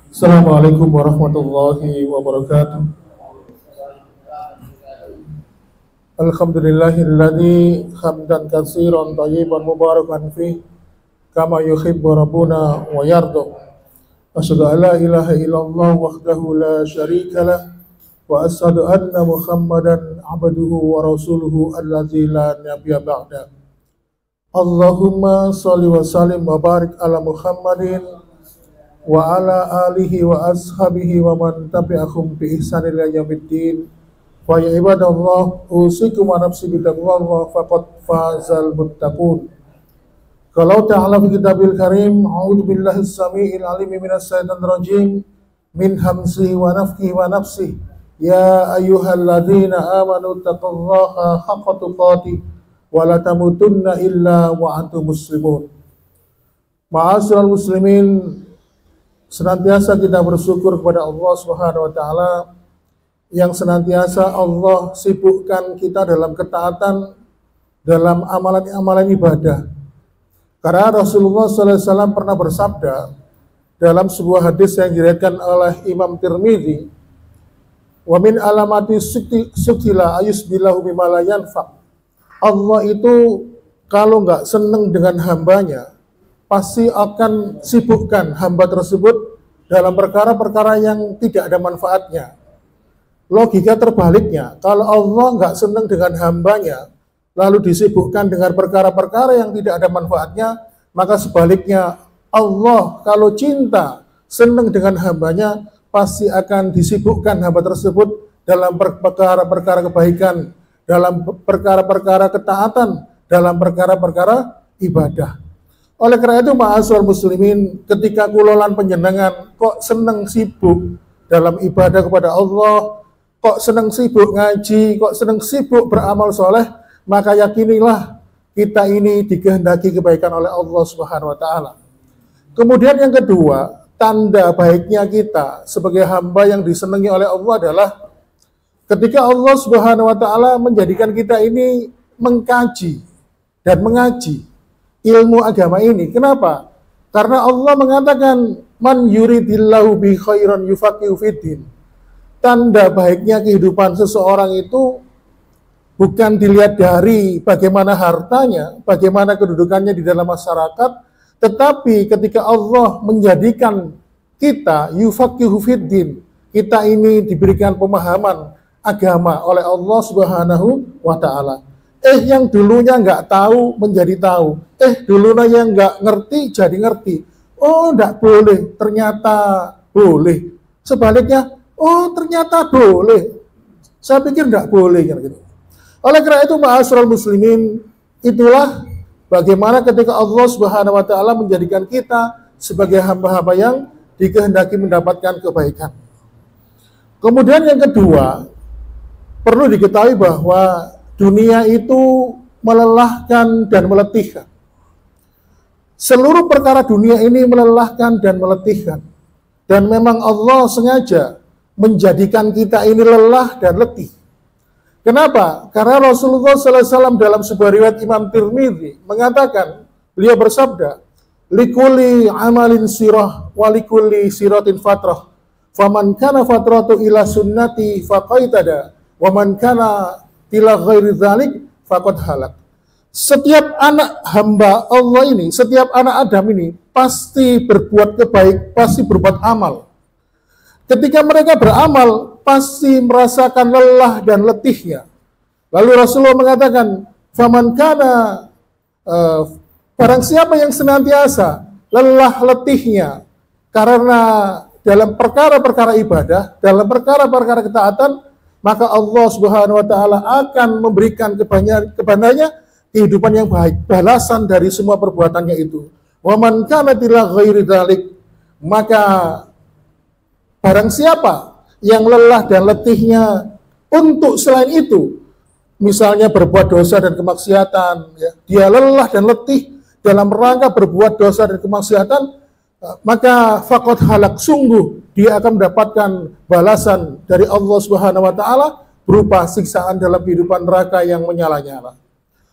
Assalamualaikum warahmatullahi wabarakatuh. Alhamdulillahilladzi hamdan katsiran thayyiban mubarakan fih kama yuhibbu rabbuna wa yarda. Asyhadu an la ilaha illallah wahdahu la syarika lah wa asyhadu anna Muhammadan abduhu wa rasuluhu alladzi la nabiyya ba'da. Allahumma shalli wa sallim wa barik ala Muhammadin wa ala alihi wa ashabihi wa man tabi'ahum bi ihsan ila yaumiddin. Wa ya ibadallah, usikum wa nafsi bitaqwallah faqad fazal muttaqun. Kalau ta'ala fi kitabil karim, a'udzu billahi as-sami'il alim minas syaitonir rajim min hamzihi wa nafthihi wa nafsihi. Ya ayyuhalladzina amanu taqullaha haqqa tuqatih wa la tamutunna illa wa antum muslimun. Ma'asyiral muslimin, senantiasa kita bersyukur kepada Allah Subhanahu wa taala yang senantiasa Allah sibukkan kita dalam ketaatan, dalam amalan-amalan ibadah. Karena Rasulullah SAW pernah bersabda dalam sebuah hadis yang diriwayatkan oleh Imam Tirmidzi, "Wa min alamati sukila ayusbilahu bima la yanfa." Allah itu kalau nggak senang dengan hambanya, pasti akan sibukkan hamba tersebut dalam perkara-perkara yang tidak ada manfaatnya. Logika terbaliknya, kalau Allah nggak senang dengan hambanya, lalu disibukkan dengan perkara-perkara yang tidak ada manfaatnya, maka sebaliknya Allah kalau cinta, senang dengan hambanya, pasti akan disibukkan hamba tersebut dalam perkara-perkara kebaikan, dalam perkara-perkara ketaatan, dalam perkara-perkara ibadah. Oleh karena itu, ma'asyiral muslimin, ketika kulolan penjenengan kok senang sibuk dalam ibadah kepada Allah, kok senang sibuk ngaji, kok senang sibuk beramal soleh, maka yakinilah kita ini dikehendaki kebaikan oleh Allah Subhanahu wa taala. Kemudian yang kedua, tanda baiknya kita sebagai hamba yang disenangi oleh Allah adalah ketika Allah Subhanahu wa taala menjadikan kita ini mengkaji dan mengaji ilmu agama ini. Kenapa? Karena Allah mengatakan man yuridillahu bi khairan yufaqihu fiddin. Tanda baiknya kehidupan seseorang itu bukan dilihat dari bagaimana hartanya, bagaimana kedudukannya di dalam masyarakat, tetapi ketika Allah menjadikan kita yufaqihu fiddin, kita ini diberikan pemahaman agama oleh Allah Subhanahu wa taala. Yang dulunya nggak tahu menjadi tahu. Dulunya yang nggak ngerti jadi ngerti. Oh, nggak boleh, ternyata boleh. Sebaliknya, oh ternyata boleh. Saya pikir nggak boleh. Gitu. Oleh karena itu, ma'asyiral muslimin, itulah bagaimana ketika Allah Subhanahu wa taala menjadikan kita sebagai hamba-hamba yang dikehendaki mendapatkan kebaikan. Kemudian yang kedua, perlu diketahui bahwa dunia itu melelahkan dan meletihkan. Seluruh perkara dunia ini melelahkan dan meletihkan. Dan memang Allah sengaja menjadikan kita ini lelah dan letih. Kenapa? Karena Rasulullah SAW dalam sebuah riwayat Imam Tirmidzi mengatakan, beliau bersabda, "Likulli amalin sirah wa likulli siratin fatrah. Faman kana fatratu ila sunnati faqaitada, wa man kana ila ghairi dzalik faqad halak." Setiap anak hamba Allah ini, setiap anak Adam ini pasti berbuat kebaik, pasti berbuat amal. Ketika mereka beramal, pasti merasakan lelah dan letihnya. Lalu Rasulullah mengatakan, "Faman kana barang siapa yang senantiasa lelah letihnya karena dalam perkara-perkara ibadah, dalam perkara-perkara ketaatan, maka Allah Subhanahu wa taala akan memberikan kepadanya kehidupan yang baik, balasan dari semua perbuatannya itu. Wa man kana ila ghairi dzalik, maka barang siapa yang lelah dan letihnya untuk selain itu, misalnya berbuat dosa dan kemaksiatan, ya, dia lelah dan letih dalam rangka berbuat dosa dan kemaksiatan, maka faqad halak, sungguh dia akan mendapatkan balasan dari Allah Subhanahu wa taala berupa siksaan dalam kehidupan neraka yang menyala-nyala.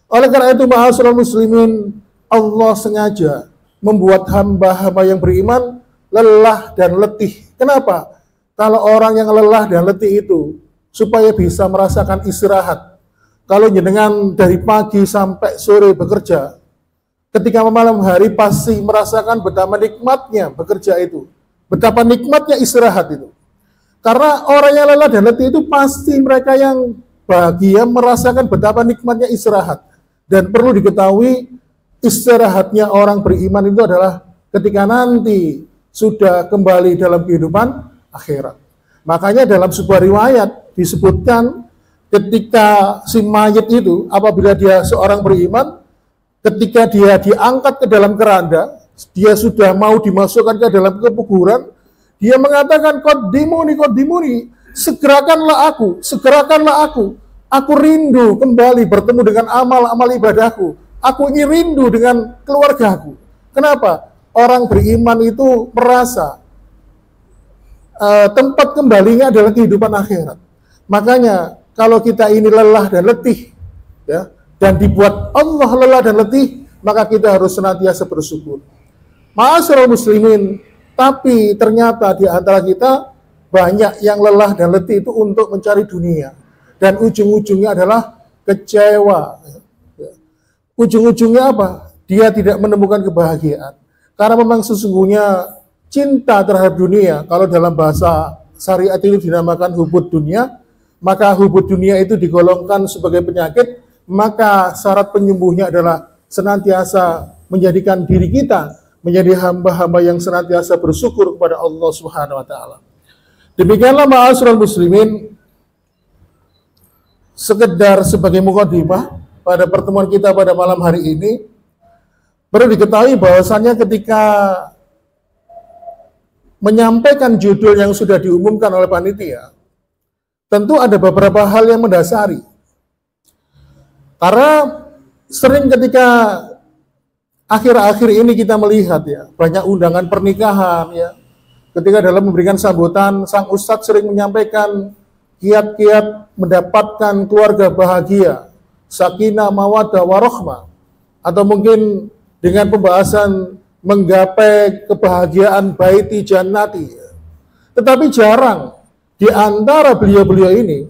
Oleh karena itu, ma'asyiral muslimin, Allah sengaja membuat hamba-hamba yang beriman lelah dan letih. Kenapa? Kalau orang yang lelah dan letih itu supaya bisa merasakan istirahat. Kalau jenengan dari pagi sampai sore bekerja, ketika malam hari pasti merasakan betapa nikmatnya bekerja itu, betapa nikmatnya istirahat itu. Karena orang yang lelah dan letih itu pasti mereka yang bahagia merasakan betapa nikmatnya istirahat. Dan perlu diketahui istirahatnya orang beriman itu adalah ketika nanti sudah kembali dalam kehidupan akhirat. Makanya dalam sebuah riwayat disebutkan ketika si mayit itu apabila dia seorang beriman, ketika dia diangkat ke dalam keranda, dia sudah mau dimasukkan ke dalam kuburan, dia mengatakan qadimuni, segerakanlah aku rindu kembali bertemu dengan amal-amal ibadahku, aku ingin rindu dengan keluargaku. Kenapa? Orang beriman itu merasa tempat kembalinya adalah kehidupan akhirat. Makanya kalau kita ini lelah dan letih, ya, dan dibuat Allah lelah dan letih, maka kita harus senantiasa bersyukur. Ma'asyiral muslimin, tapi ternyata di antara kita banyak yang lelah dan letih itu untuk mencari dunia, dan ujung-ujungnya adalah kecewa. Ujung-ujungnya apa? Dia tidak menemukan kebahagiaan. Karena memang sesungguhnya cinta terhadap dunia, kalau dalam bahasa syariat itu dinamakan hubud dunia, maka hubud dunia itu digolongkan sebagai penyakit, maka syarat penyembuhnya adalah senantiasa menjadikan diri kita menjadi hamba-hamba yang senantiasa bersyukur kepada Allah Subhanahu wa taala. Demikianlah ma'asyiral muslimin, sekedar sebagai mukadimah pada pertemuan kita pada malam hari ini. Perlu diketahui bahwasannya ketika menyampaikan judul yang sudah diumumkan oleh panitia, tentu ada beberapa hal yang mendasari. Karena sering ketika akhir-akhir ini kita melihat ya, banyak undangan pernikahan ya. Ketika dalam memberikan sambutan, sang ustadz sering menyampaikan kiat-kiat mendapatkan keluarga bahagia, sakinah, mawaddah, warahmah, atau mungkin dengan pembahasan menggapai kebahagiaan baiti jannati. Tetapi jarang di antara beliau-beliau ini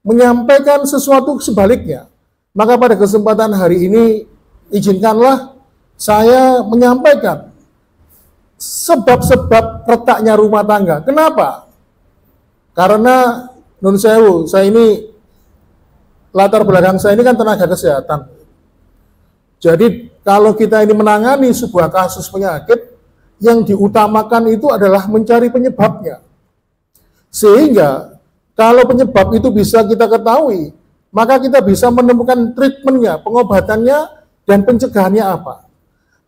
menyampaikan sesuatu sebaliknya. Maka pada kesempatan hari ini izinkanlah saya menyampaikan sebab-sebab retaknya rumah tangga. Kenapa? Karena nun sewu, saya ini latar belakang saya ini kan tenaga kesehatan. Jadi kalau kita ini menangani sebuah kasus penyakit, yang diutamakan itu adalah mencari penyebabnya. Sehingga kalau penyebab itu bisa kita ketahui, maka kita bisa menemukan treatmentnya, pengobatannya, dan pencegahannya apa.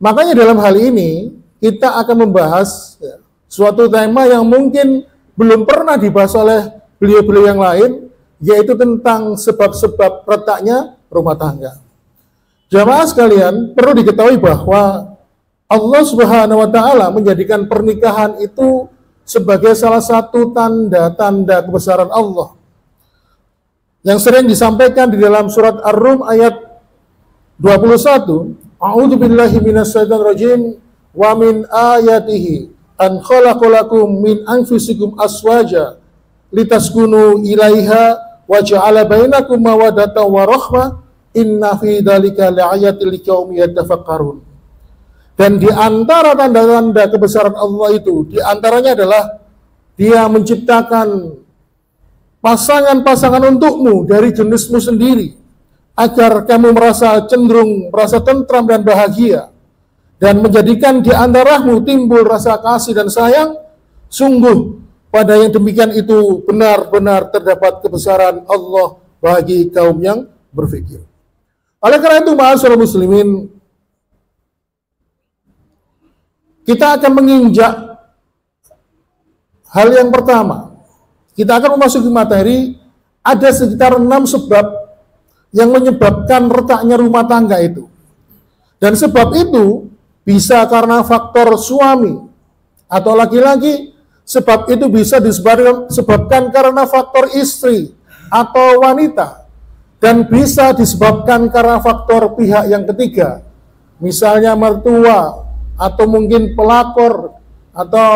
Makanya dalam hal ini kita akan membahas ya, suatu tema yang mungkin belum pernah dibahas oleh beliau-beliau yang lain, yaitu tentang sebab-sebab retaknya rumah tangga. Jamaah sekalian, perlu diketahui bahwa Allah Subhanahu wa taala menjadikan pernikahan itu sebagai salah satu tanda-tanda kebesaran Allah. Yang sering disampaikan di dalam surat Ar-Rum ayat 21, A'udzu billahi minasyaitonir rajim, wa min ayatihi an khalaqalakum min anfusikum aswaja litaskunu ilaiha wa ja'ala bainakum mawaddatan wa rahmah. Inna fi dzalika la'ayatil liqaumin yatafakkarun. Dan di antara tanda-tanda kebesaran Allah itu, di antaranya adalah Dia menciptakan pasangan-pasangan untukmu dari jenismu sendiri, agar kamu merasa cenderung, merasa tentram dan bahagia, dan menjadikan di antaramu timbul rasa kasih dan sayang. Sungguh pada yang demikian itu benar-benar terdapat kebesaran Allah bagi kaum yang berfikir. Oleh karena itu, ma'asyiral muslimin, kita akan menginjak hal yang pertama. Kita akan memasuki materi, ada sekitar 6 sebab yang menyebabkan retaknya rumah tangga itu. Dan sebab itu bisa karena faktor suami atau laki-laki, sebab itu bisa disebabkan karena faktor istri atau wanita, dan bisa disebabkan karena faktor pihak yang ketiga, misalnya mertua, atau mungkin pelakor, atau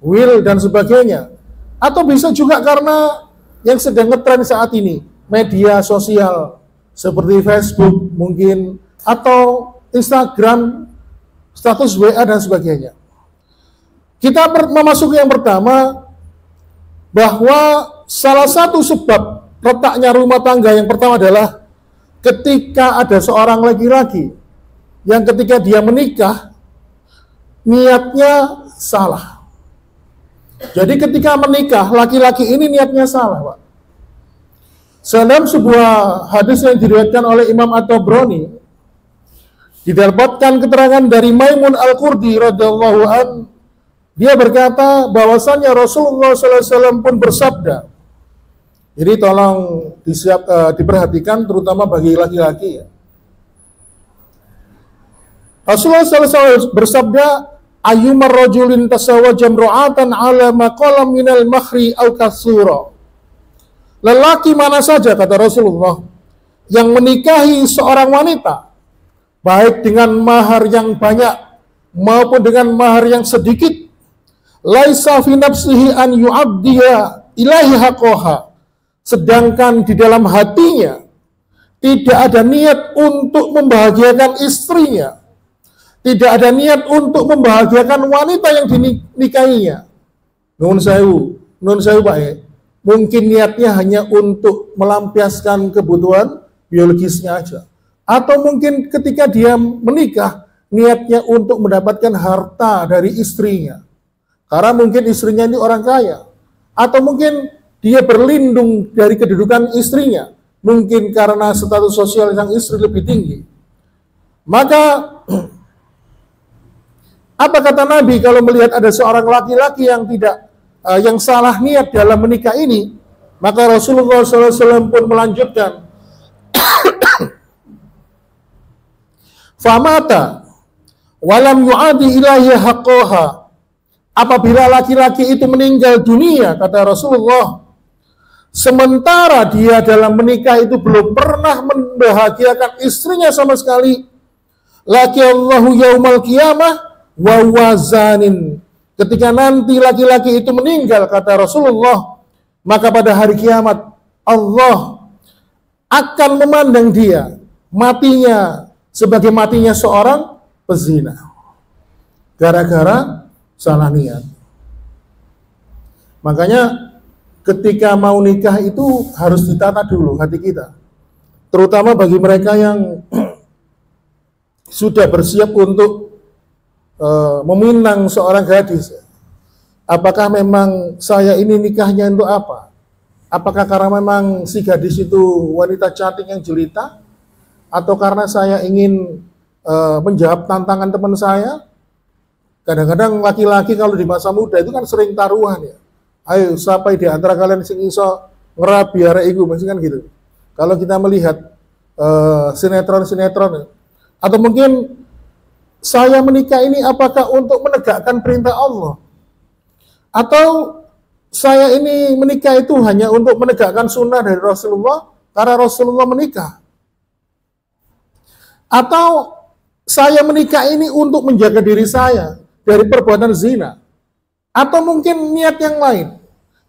will dan sebagainya. Atau bisa juga karena yang sedang ngetren saat ini, media sosial seperti Facebook mungkin, atau Instagram, status WA dan sebagainya. Kita memasuki yang pertama, bahwa salah satu sebab retaknya rumah tangga yang pertama adalah ketika ada seorang laki-laki yang ketika dia menikah, niatnya salah. Jadi ketika menikah, laki-laki ini niatnya salah, Pak. Dalam sebuah hadis yang diriwayatkan oleh Imam At-Tabrani, didapatkan keterangan dari Maimun Al-Qurdi radhiyallahu an, dia berkata bahwasannya Rasulullah SAW pun bersabda. Jadi tolong diperhatikan terutama bagi laki-laki ya. Rasulullah SAW bersabda, ayyumar rajulin tasawwaja imra'atan ala maqalam minal makhri aw kasura. Lelaki mana saja, kata Rasulullah, yang menikahi seorang wanita, baik dengan mahar yang banyak maupun dengan mahar yang sedikit, laisa fi nafsihi an yu'addiya ilahi haqqaha, sedangkan di dalam hatinya tidak ada niat untuk membahagiakan istrinya, tidak ada niat untuk membahagiakan wanita yang dinikahinya. Nun sewu Pak ya. Mungkin niatnya hanya untuk melampiaskan kebutuhan biologisnya aja. Atau mungkin ketika dia menikah, niatnya untuk mendapatkan harta dari istrinya. Karena mungkin istrinya ini orang kaya. Atau mungkin dia berlindung dari kedudukan istrinya. Mungkin karena status sosial sang istri lebih tinggi. Maka apa kata Nabi kalau melihat ada seorang laki-laki yang yang salah niat dalam menikah ini? Maka Rasulullah SAW pun melanjutkan, famata walam yu'adi ilahi haqqaha. Apabila laki-laki itu meninggal dunia, kata Rasulullah, sementara dia dalam menikah itu belum pernah membahagiakan istrinya sama sekali, laki Allahu yaumal qiyamah wa wazanin. Ketika nanti laki-laki itu meninggal, kata Rasulullah, maka pada hari kiamat Allah akan memandang dia matinya sebagai matinya seorang pezina, gara-gara salah niat. Makanya ketika mau nikah itu harus ditata dulu hati kita, terutama bagi mereka yang sudah bersiap untuk meminang seorang gadis. Apakah memang saya ini nikahnya untuk apa? Apakah karena memang si gadis itu wanita cantik yang jelita, atau karena saya ingin menjawab tantangan teman saya? Kadang-kadang laki-laki kalau di masa muda itu kan sering taruhan ya. Ayo siapa di antara kalian sing iso ngerabi arek iku, mesti kan gitu. Kalau kita melihat sinetron-sinetron, atau mungkin saya menikah ini apakah untuk menegakkan perintah Allah? Atau saya ini menikah itu hanya untuk menegakkan sunnah dari Rasulullah karena Rasulullah menikah? Atau saya menikah ini untuk menjaga diri saya dari perbuatan zina? Atau mungkin niat yang lain?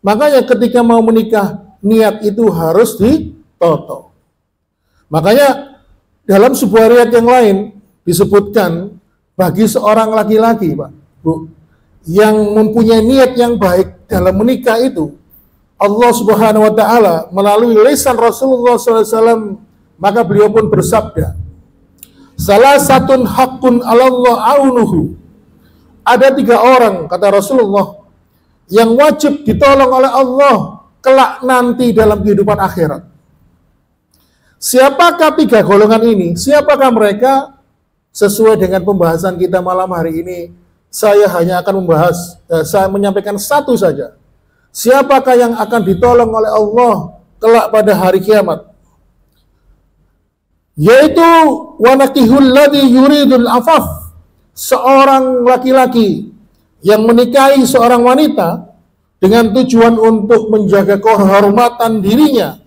Makanya ketika mau menikah, niat itu harus ditoto. Makanya dalam sebuah riwayat yang lain disebutkan, bagi seorang laki-laki, Pak, Bu, yang mempunyai niat yang baik dalam menikah itu, Allah Subhanahu wa Ta'ala melalui lisan Rasulullah SAW, maka beliau pun bersabda, salah satun haqqun 'alallah aunuhu. Ada 3 orang, kata Rasulullah, yang wajib ditolong oleh Allah kelak nanti dalam kehidupan akhirat. Siapakah 3 golongan ini? Siapakah mereka? Sesuai dengan pembahasan kita malam hari ini, saya hanya akan saya menyampaikan satu saja. Siapakah yang akan ditolong oleh Allah kelak pada hari kiamat? Yaitu wanakihul ladzi yuridul afaf, seorang laki-laki yang menikahi seorang wanita dengan tujuan untuk menjaga kehormatan dirinya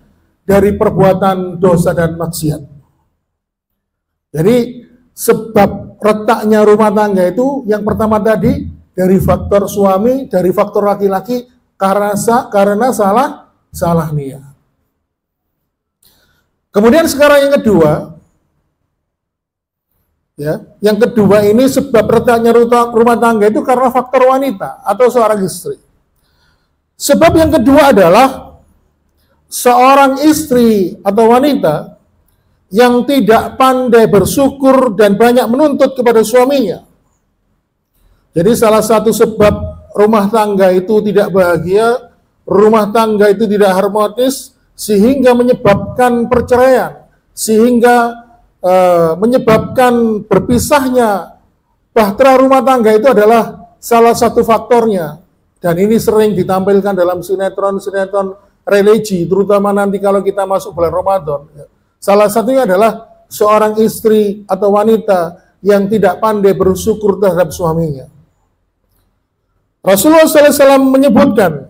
dari perbuatan dosa dan maksiat. Jadi sebab retaknya rumah tangga itu yang pertama tadi dari faktor suami, dari faktor laki-laki karena salah niat. Kemudian sekarang yang kedua, ya, yang kedua ini sebab retaknya rumah tangga itu karena faktor wanita atau seorang istri. Sebab yang kedua adalah seorang istri atau wanita yang tidak pandai bersyukur dan banyak menuntut kepada suaminya. Jadi salah satu sebab rumah tangga itu tidak bahagia, rumah tangga itu tidak harmonis, sehingga menyebabkan perceraian, sehingga menyebabkan berpisahnya bahtera rumah tangga itu adalah salah satu faktornya. Dan ini sering ditampilkan dalam sinetron-sinetron religi, terutama nanti kalau kita masuk bulan Ramadan. Salah satunya adalah seorang istri atau wanita yang tidak pandai bersyukur terhadap suaminya. Rasulullah SAW menyebutkan,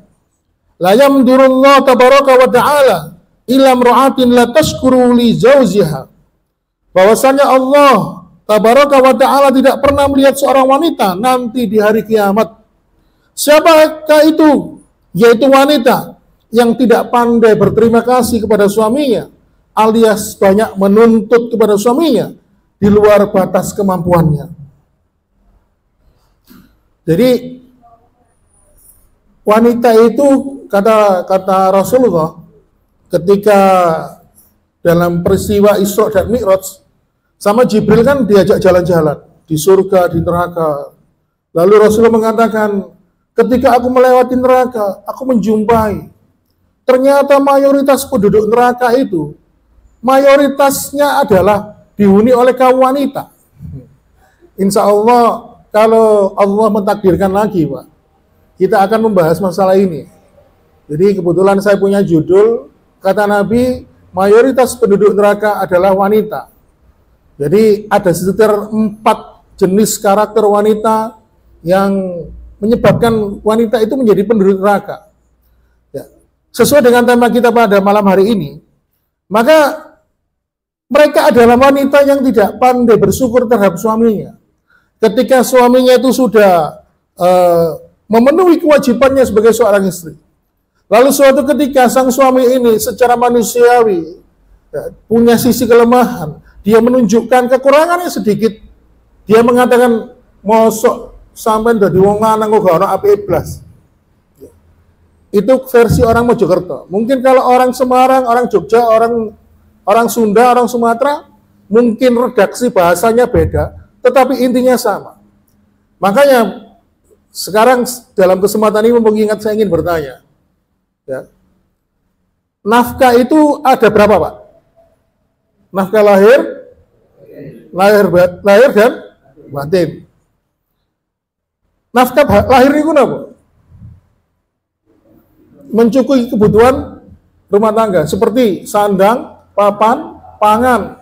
la yamdurullah tabaraka wa ta'ala ila mra'atin la tashkuru li zawjiha. Bahwasanya Allah tabaraka wa ta'ala tidak pernah melihat seorang wanita nanti di hari kiamat. Siapakah itu? Yaitu wanita yang tidak pandai berterima kasih kepada suaminya, alias banyak menuntut kepada suaminya di luar batas kemampuannya. Jadi wanita itu kata Rasulullah ketika dalam peristiwa Isra dan Mi'raj sama Jibril kan diajak jalan-jalan di surga, di neraka. Lalu Rasulullah mengatakan, ketika aku melewati neraka, aku menjumpai ternyata mayoritas penduduk neraka itu mayoritasnya adalah dihuni oleh kaum wanita. Insya Allah kalau Allah mentakdirkan lagi, Pak, kita akan membahas masalah ini. Jadi kebetulan saya punya judul, kata Nabi, mayoritas penduduk neraka adalah wanita. Jadi ada sekitar 4 jenis karakter wanita yang menyebabkan wanita itu menjadi penduduk neraka. Ya. Sesuai dengan tema kita pada malam hari ini, maka mereka adalah wanita yang tidak pandai bersyukur terhadap suaminya. Ketika suaminya itu sudah memenuhi kewajibannya sebagai seorang istri, lalu suatu ketika sang suami ini secara manusiawi ya, punya sisi kelemahan, dia menunjukkan kekurangannya sedikit, dia mengatakan, mosok sampai dari wong lanang kok ora apik blas. Itu versi orang Mojokerto. Mungkin kalau orang Semarang, orang Jogja, orang Sunda, orang Sumatera, mungkin redaksi bahasanya beda, tetapi intinya sama. Makanya sekarang dalam kesempatan ini mengingat saya ingin bertanya, ya, nafkah itu ada berapa, Pak? Nafkah lahir dan batin. Nafkah lahir itu apa? Mencukupi kebutuhan rumah tangga seperti sandang, papan, pangan.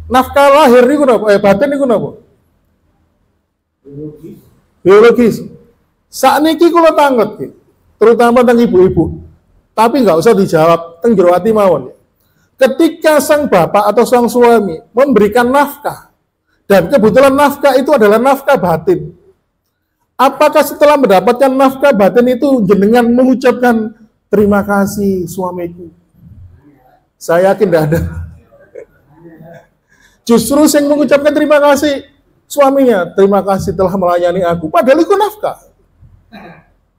Nafkah lahir itu apa? Batin itu apa? Biologis. Saat ini kalau tanglet, terutama tentang ibu-ibu, tapi nggak usah dijawab, teng jero ati mawon. Ketika sang bapak atau sang suami memberikan nafkah, dan kebetulan nafkah itu adalah nafkah batin, apakah setelah mendapatkan nafkah batin itu jenengan mengucapkan terima kasih suamiku? Saya yakin tidak ada. Justru yang mengucapkan terima kasih suaminya, terima kasih telah melayani aku. Padahal itu nafkah,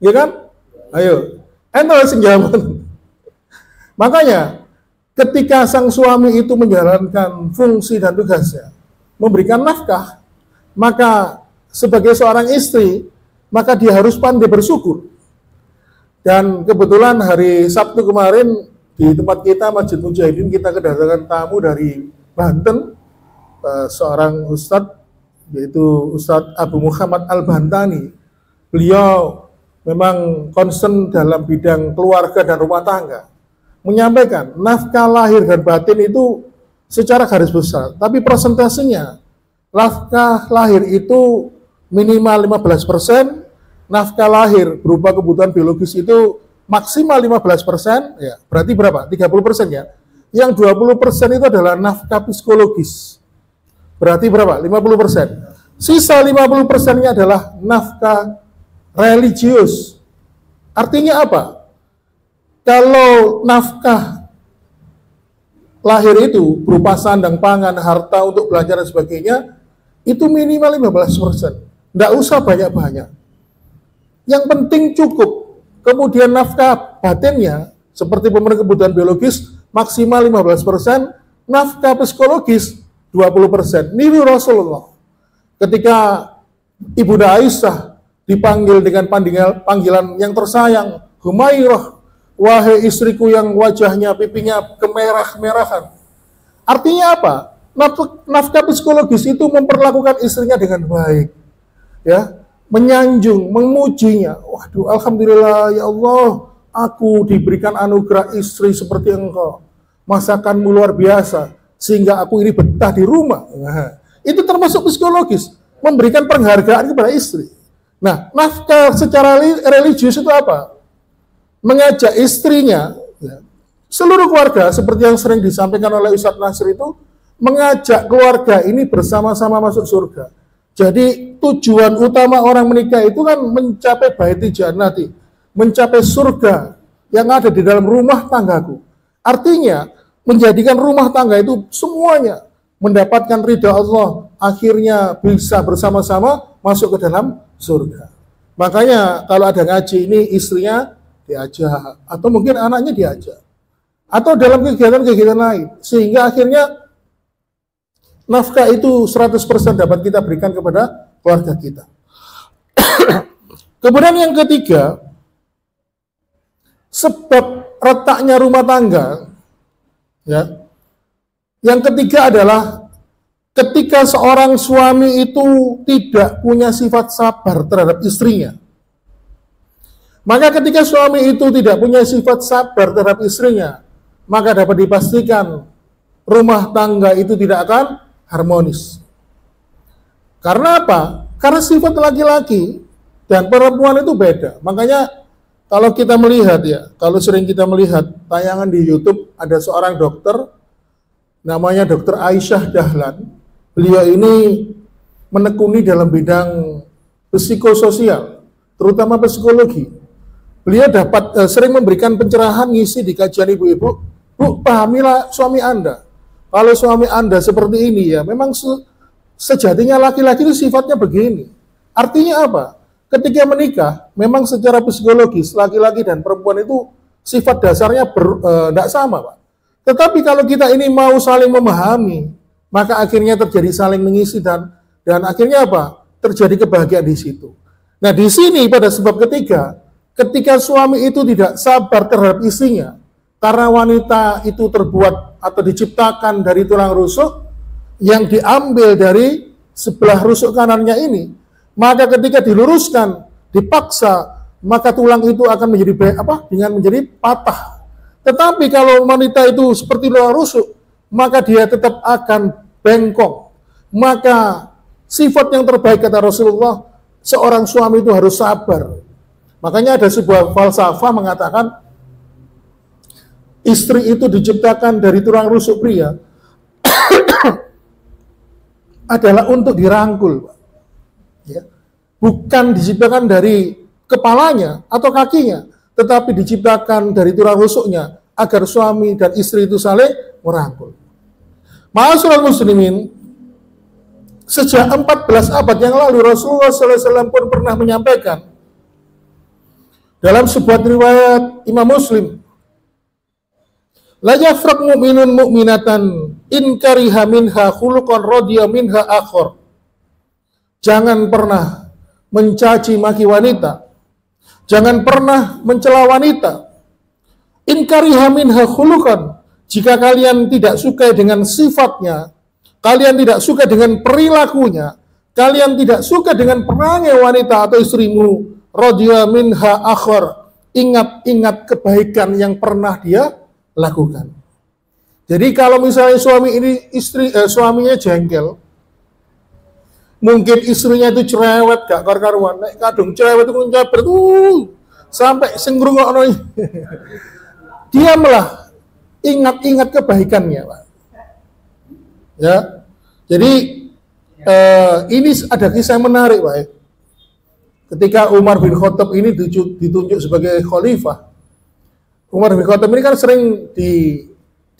ya kan? Ayo, ente sing jawab. Makanya ketika sang suami itu menjalankan fungsi dan tugasnya, memberikan nafkah, maka sebagai seorang istri, maka dia harus pandai bersyukur. Dan kebetulan hari Sabtu kemarin di tempat kita, Masjid Mujahidin, kita kedatangan tamu dari Banten, seorang ustadz, yaitu Ustadz Abu Muhammad Al-Bantani. Beliau memang concern dalam bidang keluarga dan rumah tangga. Menyampaikan nafkah lahir dan batin itu secara garis besar, tapi persentasenya nafkah lahir itu minimal 15%, nafkah lahir berupa kebutuhan biologis itu maksimal 15%, ya, berarti berapa? 30% ya. Yang 20% itu adalah nafkah psikologis. Berarti berapa? 50%. Sisa 50%-nya adalah nafkah religius. Artinya apa? Kalau nafkah lahir itu berupa sandang pangan, harta untuk belanja dan sebagainya, itu minimal 15%. Tidak usah banyak-banyak. Yang penting cukup. Kemudian nafkah batinnya, seperti pemenuhan kebutuhan biologis, maksimal 15%, nafkah psikologis 20%. Niru Rasulullah. Ketika Ibunda Aisyah dipanggil dengan panggilan yang tersayang, Humairah, wahai istriku yang wajahnya, pipinya kemerah-merahan. Artinya apa? Nafkah psikologis itu memperlakukan istrinya dengan baik, ya, menyanjung, memujinya. Waduh, alhamdulillah ya Allah, aku diberikan anugerah istri seperti engkau. Masakanmu luar biasa, sehingga aku ini betah di rumah. Nah, itu termasuk psikologis, memberikan penghargaan kepada istri. Nah, nafkah secara religius itu apa? Mengajak istrinya, ya, seluruh keluarga, seperti yang sering disampaikan oleh Ustadz Nasr itu, mengajak keluarga ini bersama-sama masuk surga. Jadi tujuan utama orang menikah itu kan mencapai baiti jannati, mencapai surga yang ada di dalam rumah tanggaku. Artinya, menjadikan rumah tangga itu semuanya mendapatkan ridha Allah, akhirnya bisa bersama-sama masuk ke dalam surga. Makanya kalau ada ngaji ini istrinya diajak, atau mungkin anaknya diajak, atau dalam kegiatan-kegiatan lain, sehingga akhirnya nafkah itu 100% dapat kita berikan kepada keluarga kita. Kemudian yang ketiga, sebab retaknya rumah tangga, ya. Yang ketiga adalah ketika seorang suami itu tidak punya sifat sabar terhadap istrinya. Maka ketika suami itu tidak punya sifat sabar terhadap istrinya, maka dapat dipastikan rumah tangga itu tidak akan harmonis. Karena apa? Karena sifat laki-laki dan perempuan itu beda. Makanya kalau kita melihat, ya, kalau sering kita melihat tayangan di YouTube, ada seorang dokter namanya Dr. Aisyah Dahlan. Beliau ini menekuni dalam bidang psikososial, terutama psikologi. Beliau sering memberikan pencerahan, ngisi di kajian ibu-ibu. Bu, pahamilah suami Anda. Kalau suami Anda seperti ini, ya memang sejatinya laki-laki itu sifatnya begini. Artinya apa? Ketika menikah, memang secara psikologis laki-laki dan perempuan itu sifat dasarnya tidak sama, Pak. Tetapi kalau kita ini mau saling memahami, maka akhirnya terjadi saling mengisi dan akhirnya apa? Terjadi kebahagiaan di situ. Nah, di sini pada sebab ketiga, ketika suami itu tidak sabar terhadap istrinya, karena wanita itu terbuat atau diciptakan dari tulang rusuk yang diambil dari sebelah rusuk kanannya ini, maka ketika diluruskan, dipaksa, maka tulang itu akan menjadi dengan menjadi patah. Tetapi kalau wanita itu seperti tulang rusuk, maka dia tetap akan bengkok. Maka sifat yang terbaik kata Rasulullah, seorang suami itu harus sabar. Makanya ada sebuah falsafah mengatakan istri itu diciptakan dari tulang rusuk pria adalah untuk dirangkul, ya. Bukan diciptakan dari kepalanya atau kakinya, tetapi diciptakan dari tulang rusuknya agar suami dan istri itu saling merangkul. Ma'asyiral muslimin, sejak 14 abad yang lalu Rasulullah SAW pun pernah menyampaikan dalam sebuah riwayat Imam Muslim, la yafraq mu'minun mu'minatan in kariha minha khuluqan radiya minha akhar. Jangan pernah mencaci maki wanita, jangan pernah mencela wanita. In kariha minha khuluqan, jika kalian tidak suka dengan sifatnya, kalian tidak suka dengan perilakunya, kalian tidak suka dengan perangai wanita atau istrimu, radiya minha akhar, ingat-ingat kebaikan yang pernah dia lakukan. Jadi kalau misalnya suami ini suaminya jengkel, mungkin istrinya itu cerewet gak karu-karuan, nek kadung cerewet itu njaber sampai sing ngrungokno. Diamlah, ingat-ingat kebaikannya, Pak. Ya. Jadi Ini ada kisah yang menarik, Pak. Ketika Umar bin Khattab ini ditunjuk sebagai khalifah, Umar bin Khattab ini kan sering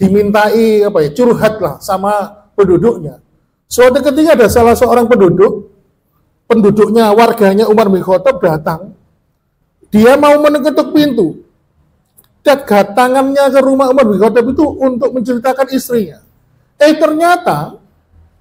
dimintai curhat lah sama penduduknya. Suatu ketika ada salah seorang penduduknya, warganya Umar bin Khattab datang, dia mau mengetuk pintu. Dan datangannya ke rumah Umar bin Khattab itu untuk menceritakan istrinya. Ternyata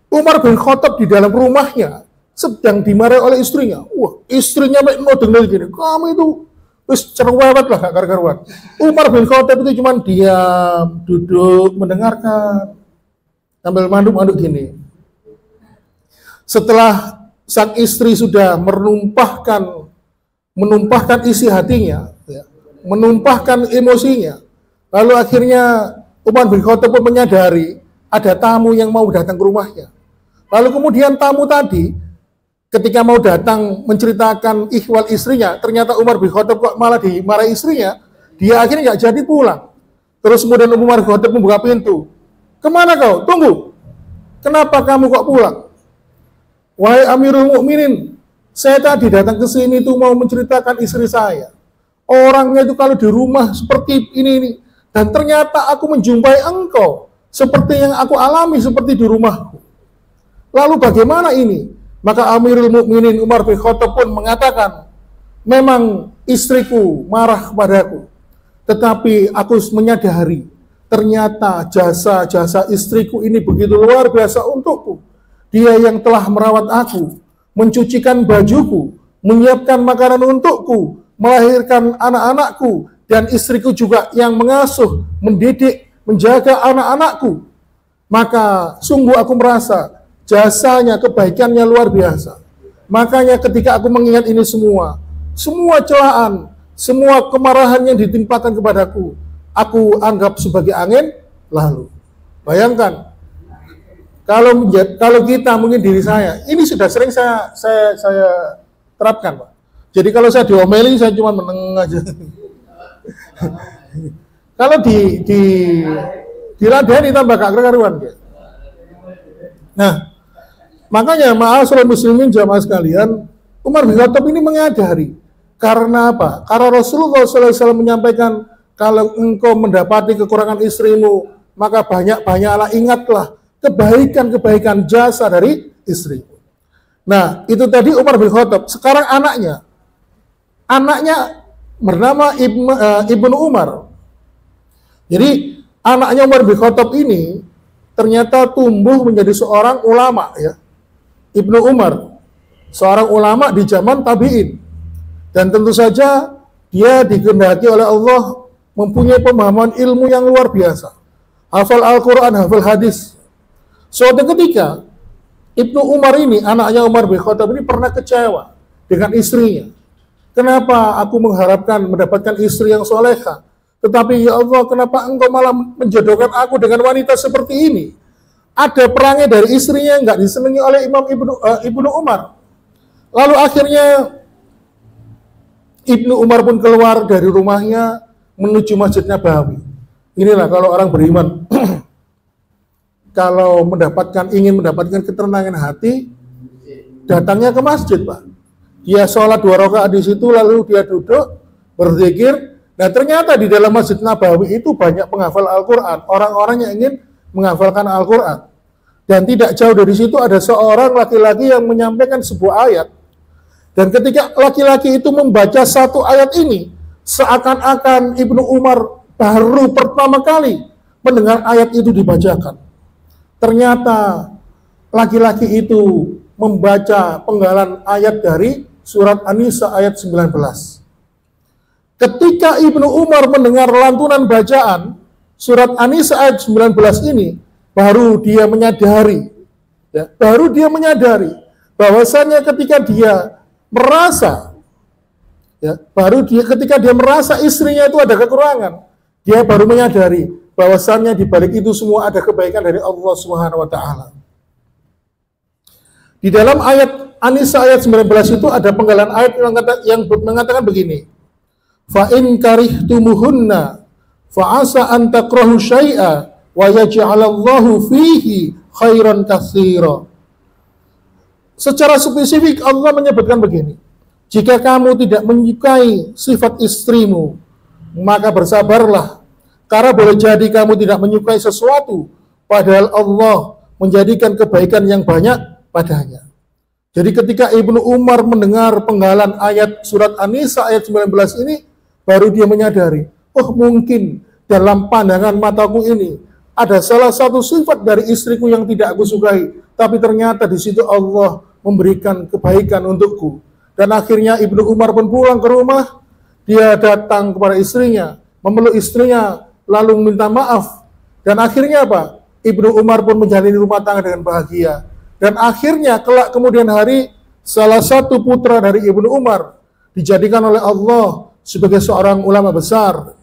Umar bin Khattab di dalam rumahnya sedang dimarahi oleh istrinya. Wah, istrinya mau dengar gini, kamu itu wis cerewet lah, gak karuan. Umar bin Khattab itu cuma diam, duduk, mendengarkan, sambil manduk-manduk gini. Setelah sang istri sudah menumpahkan isi hatinya, ya, menumpahkan emosinya, lalu akhirnya Umar bin Khattab pun menyadari ada tamu yang mau datang ke rumahnya. Lalu kemudian tamu tadi ketika mau datang menceritakan ihwal istrinya, ternyata Umar bin Khattab kok malah dimarahi istrinya, dia akhirnya nggak jadi pulang. Terus kemudian Umar bin Khattab membuka pintu. Kemana kau? Tunggu. Kenapa kamu kok pulang? Wahai Amirul Mukminin, saya tadi datang ke sini tuh mau menceritakan istri saya. Orangnya itu kalau di rumah seperti ini, dan ternyata aku menjumpai engkau seperti yang aku alami seperti di rumahku. Lalu bagaimana ini? Maka Amirul Mukminin Umar bin Khattab pun mengatakan, memang istriku marah kepadaku, tetapi aku menyadari ternyata jasa-jasa istriku ini begitu luar biasa untukku. Dia yang telah merawat aku, mencucikan bajuku, menyiapkan makanan untukku, melahirkan anak-anakku, dan istriku juga yang mengasuh, mendidik, menjaga anak-anakku. Maka sungguh aku merasa jasanya, kebaikannya luar biasa. Makanya ketika aku mengingat ini semua celaan, semua kemarahan yang ditimpakan kepadaku, aku anggap sebagai angin lalu. Bayangkan, kalau kita mungkin diri saya, ini sudah sering saya terapkan, Pak. Jadi kalau saya diomeli, saya cuma meneng aja. Kalau diladeni tambah gak karuan. Nah, makanya ma'asyiral muslimin jamaah sekalian, Umar bin Khattab ini menyadari. Karena apa? Karena Rasulullah SAW menyampaikan, kalau engkau mendapati kekurangan istrimu, maka banyak-banyaklah ingatlah kebaikan-kebaikan jasa dari istrimu. Nah, itu tadi Umar bin Khattab. Sekarang anaknya bernama Ibnu Umar. Jadi anaknya Umar bin Khattab ini ternyata tumbuh menjadi seorang ulama, ya. Ibnu Umar, seorang ulama di zaman tabi'in. Dan tentu saja dia dikehendaki oleh Allah mempunyai pemahaman ilmu yang luar biasa. Hafal Al-Quran, hafal hadis. Suatu ketika Ibnu Umar ini, anaknya Umar bin Khattab ini pernah kecewa dengan istrinya. Kenapa aku mengharapkan mendapatkan istri yang soleha, tetapi ya Allah, kenapa engkau malah menjodohkan aku dengan wanita seperti ini? Ada perangai dari istrinya yang nggak disenangi oleh Ibnu Umar. Lalu akhirnya Ibnu Umar pun keluar dari rumahnya menuju Masjid Nabawi. Inilah kalau orang beriman. Kalau ingin mendapatkan ketenangan hati, datangnya ke masjid, Pak. Dia sholat 2 rakaat di situ, lalu dia duduk berzikir. Nah, ternyata di dalam Masjid Nabawi itu banyak penghafal Al-Quran, orang-orang yang ingin menghafalkan Al-Quran. Dan tidak jauh dari situ ada seorang laki-laki yang menyampaikan sebuah ayat. Dan ketika laki-laki itu membaca satu ayat ini, seakan-akan Ibnu Umar baru pertama kali mendengar ayat itu dibacakan. Ternyata laki-laki itu membaca penggalan ayat dari surat An-Nisa ayat 19. Ketika Ibnu Umar mendengar lantunan bacaan surat An-Nisa ayat 19 ini, baru dia menyadari bahwasannya ketika dia merasa istrinya itu ada kekurangan, dia baru menyadari bahwasannya di balik itu semua ada kebaikan dari Allah Subhanahu wa taala. Di dalam ayat An-Nisa ayat 19 itu ada penggalan ayat yang mengatakan begini. Fa in karihtumuhunna fa asa an takrahu syai'a wa yaj'alallahu fihi khairan katsira. Secara spesifik Allah menyebutkan begini, jika kamu tidak menyukai sifat istrimu, maka bersabarlah, karena boleh jadi kamu tidak menyukai sesuatu, padahal Allah menjadikan kebaikan yang banyak padanya. Jadi ketika Ibnu Umar mendengar penggalan ayat surat An-Nisa ayat 19 ini, baru dia menyadari, oh mungkin dalam pandangan mataku ini ada salah satu sifat dari istriku yang tidak aku sukai, tapi ternyata di situ Allah memberikan kebaikan untukku. Dan akhirnya Ibnu Umar pun pulang ke rumah, dia datang kepada istrinya, memeluk istrinya, lalu minta maaf. Dan akhirnya apa? Ibnu Umar pun menjalani rumah tangga dengan bahagia. Dan akhirnya kelak kemudian hari, salah satu putra dari Ibnu Umar dijadikan oleh Allah sebagai seorang ulama besar.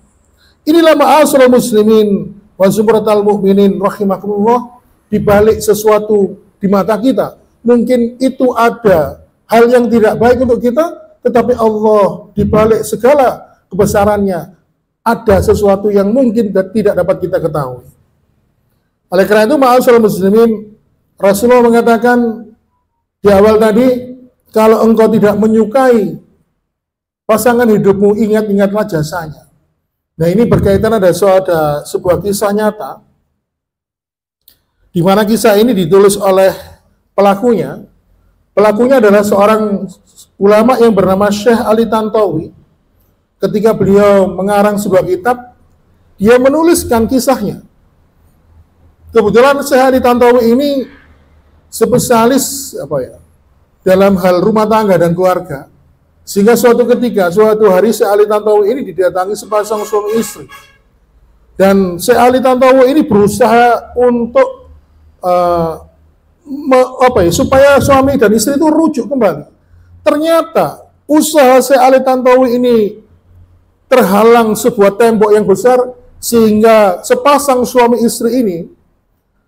Inilah ma'asyiral muslimin wa zumratal mu'minin rahimakumullah, di balik sesuatu di mata kita. Mungkin itu ada hal yang tidak baik untuk kita, tetapi Allah di balik segala kebesarannya ada sesuatu yang mungkin tidak dapat kita ketahui. Oleh karena itu, ma'asyiral muslimin, Rasulullah mengatakan di awal tadi, kalau engkau tidak menyukai pasangan hidupmu, ingat-ingatlah jasanya. Nah, ini berkaitan ada sebuah kisah nyata, di mana kisah ini ditulis oleh pelakunya. Pelakunya adalah seorang ulama yang bernama Syekh Ali Tantawi. Ketika beliau mengarang sebuah kitab, dia menuliskan kisahnya. Kebetulan Syekh Ali Tantawi ini spesialis dalam hal rumah tangga dan keluarga. Sehingga suatu hari Syekh Ali Tantawi ini didatangi sepasang suami istri. Dan Syekh Ali Tantawi ini berusaha untuk supaya suami dan istri itu rujuk kembali. Ternyata usaha Syekh Ali Tantawi ini terhalang sebuah tembok yang besar, sehingga sepasang suami istri ini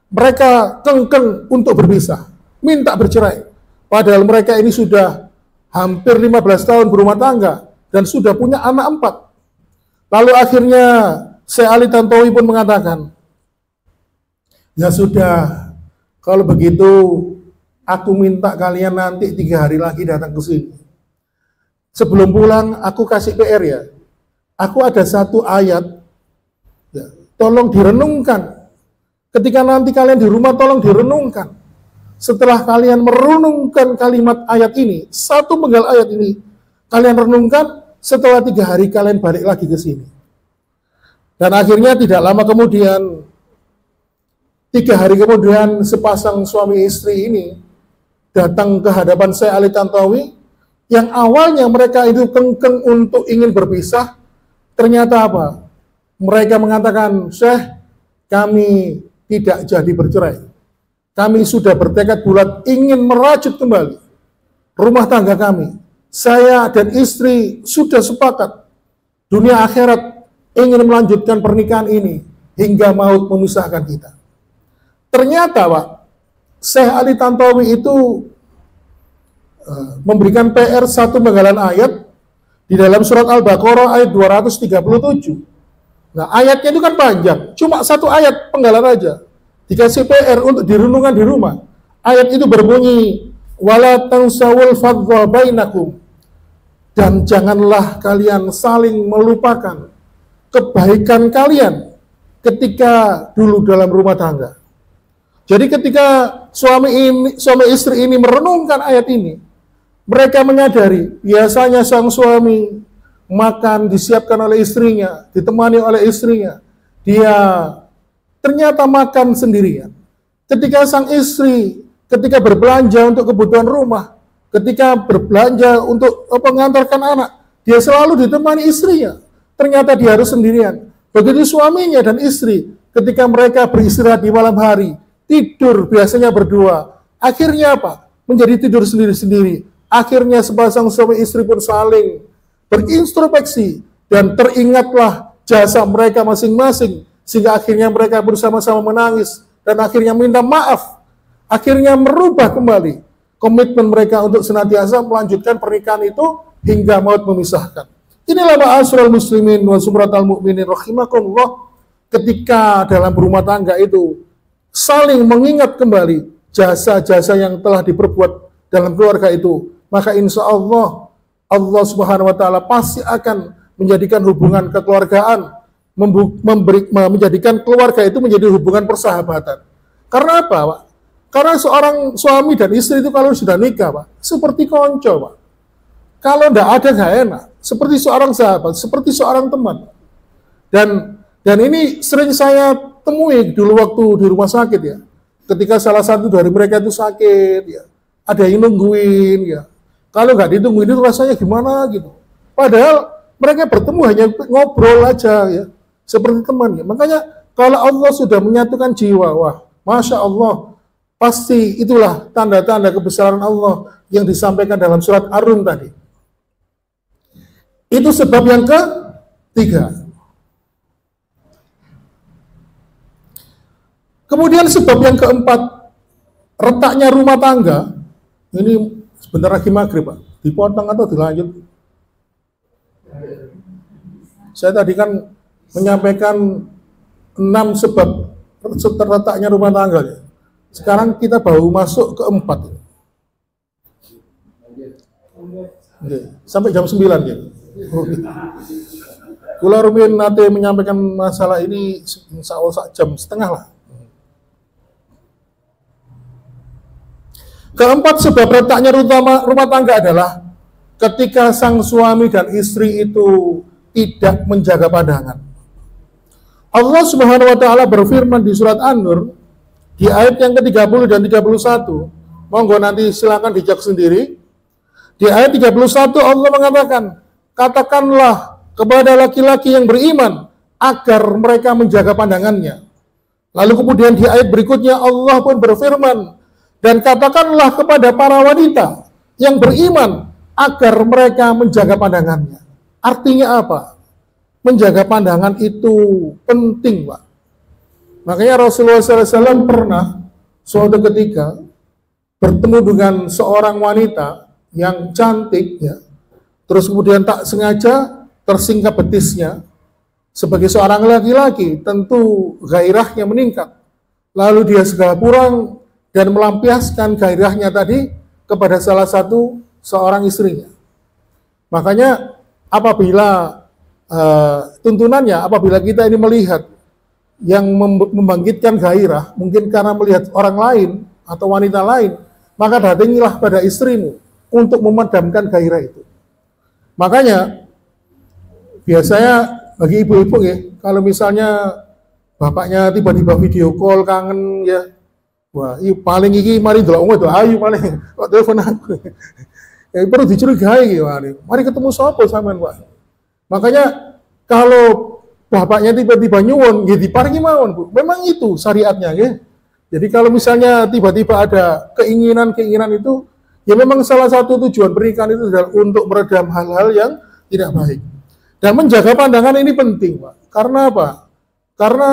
mereka kengkeng untuk berpisah, minta bercerai. Padahal mereka ini sudah hampir 15 tahun berumah tangga dan sudah punya anak 4. Lalu akhirnya Syekh Ali Tantawi pun mengatakan, ya sudah, kalau begitu aku minta kalian nanti 3 hari lagi datang ke sini. Sebelum pulang aku kasih PR ya. Aku ada satu ayat, ya, tolong direnungkan. Ketika nanti kalian di rumah, tolong direnungkan. Setelah kalian merenungkan kalimat ayat ini, satu penggal ayat ini, kalian renungkan, setelah 3 hari kalian balik lagi ke sini. Dan akhirnya tidak lama kemudian, 3 hari kemudian, sepasang suami istri ini datang ke hadapan Syekh Ali Tantawi, yang awalnya mereka itu kengkeng untuk ingin berpisah. Ternyata apa? Mereka mengatakan, Syekh, kami tidak jadi bercerai. Kami sudah bertekad bulat ingin merajut kembali rumah tangga kami. Saya dan istri sudah sepakat dunia akhirat ingin melanjutkan pernikahan ini hingga maut memisahkan kita. Ternyata Pak, Syekh Ali Tantawi itu memberikan PR satu penggalan ayat di dalam surat Al-Baqarah ayat 237. Nah, ayatnya itu kan panjang, cuma satu ayat penggalan aja. Dikasih PR untuk direnungkan di rumah. Ayat itu berbunyi, wala tansawul fadla bainakum. Dan janganlah kalian saling melupakan kebaikan kalian ketika dulu dalam rumah tangga. Jadi ketika suami istri ini merenungkan ayat ini, mereka menyadari biasanya sang suami makan disiapkan oleh istrinya, ditemani oleh istrinya. Dia ternyata makan sendirian. Ketika sang istri, ketika berbelanja untuk kebutuhan rumah, ketika berbelanja untuk mengantarkan anak, dia selalu ditemani istrinya. Ternyata dia harus sendirian. Begitu suaminya dan istri, ketika mereka beristirahat di malam hari, tidur biasanya berdua. Akhirnya apa? Menjadi tidur sendiri-sendiri. Akhirnya sepasang suami istri pun saling berintrospeksi dan teringatlah jasa mereka masing-masing, sehingga akhirnya mereka bersama-sama menangis dan akhirnya minta maaf, akhirnya merubah kembali komitmen mereka untuk senantiasa melanjutkan pernikahan itu hingga maut memisahkan. Inilah ma'asyiral muslimin wa zumratal mu'minin rahimakumullah, ketika dalam rumah tangga itu saling mengingat kembali jasa-jasa yang telah diperbuat dalam keluarga itu, maka insya Allah Allah Subhanahu wa Ta'ala pasti akan menjadikan hubungan kekeluargaan, menjadikan keluarga itu menjadi hubungan persahabatan. Karena apa, Pak? Karena seorang suami dan istri itu kalau sudah nikah, Pak, seperti konco, Pak. Kalau tidak ada nggak enak, seperti seorang sahabat, seperti seorang teman. Dan ini sering saya temui dulu waktu di rumah sakit ya. Ketika salah satu dari mereka itu sakit ya, ada yang nungguin ya. Kalau nggak ditungguin itu rasanya gimana gitu. Padahal mereka bertemu hanya ngobrol aja ya, seperti teman ya. Makanya kalau Allah sudah menyatukan jiwa, wah, Masya Allah, pasti itulah tanda-tanda kebesaran Allah yang disampaikan dalam surat Ar-Rum tadi. Itu sebab yang ketiga. Kemudian sebab yang keempat, retaknya rumah tangga. Ini sebentar lagi maghrib, Pak. Dipotong atau dilanjut? Saya tadi kan menyampaikan 6 sebab retaknya rumah tangga. Sekarang kita baru masuk ke 4. Oke. Sampai jam 9 ya. Kula rumiyin nate menyampaikan masalah ini insya Allah 1 jam setengah lah. Keempat sebab retaknya rumah tangga adalah ketika sang suami dan istri itu tidak menjaga pandangan. Allah Subhanahu wa Ta'ala berfirman di surat An-Nur di ayat yang ke-30 dan 31. Monggo nanti silakan dicek sendiri. Di ayat 31 Allah mengatakan, katakanlah kepada laki-laki yang beriman agar mereka menjaga pandangannya. Lalu kemudian di ayat berikutnya Allah pun berfirman, dan katakanlah kepada para wanita yang beriman agar mereka menjaga pandangannya. Artinya apa? Menjaga pandangan itu penting, Pak. Makanya Rasulullah SAW pernah suatu ketika bertemu dengan seorang wanita yang cantik, ya. Terus kemudian tak sengaja tersingkap betisnya. Sebagai seorang laki-laki, tentu gairahnya meningkat. Lalu dia segala kurang dan melampiaskan gairahnya tadi kepada salah satu seorang istrinya. Makanya apabila tuntunannya, apabila kita ini melihat yang membangkitkan gairah, mungkin karena melihat orang lain atau wanita lain, maka datangilah pada istrimu untuk memadamkan gairah itu. Makanya biasanya bagi ibu-ibu ya, kalau misalnya bapaknya tiba-tiba video call kangen ya, wah, paling iki mari ndelok itu ayu paling kok telepon aku. Ya perlu dicurigai ya, mari ketemu sapa sampean, Pak. Makanya kalau bapaknya tiba-tiba nyuwun, ya diparingi mawon, Bu. Memang itu syariatnya ya. Jadi kalau misalnya tiba-tiba ada keinginan itu, ya memang salah satu tujuan pernikahan itu adalah untuk meredam hal-hal yang tidak baik. Dan menjaga pandangan ini penting, Pak. Karena apa? Karena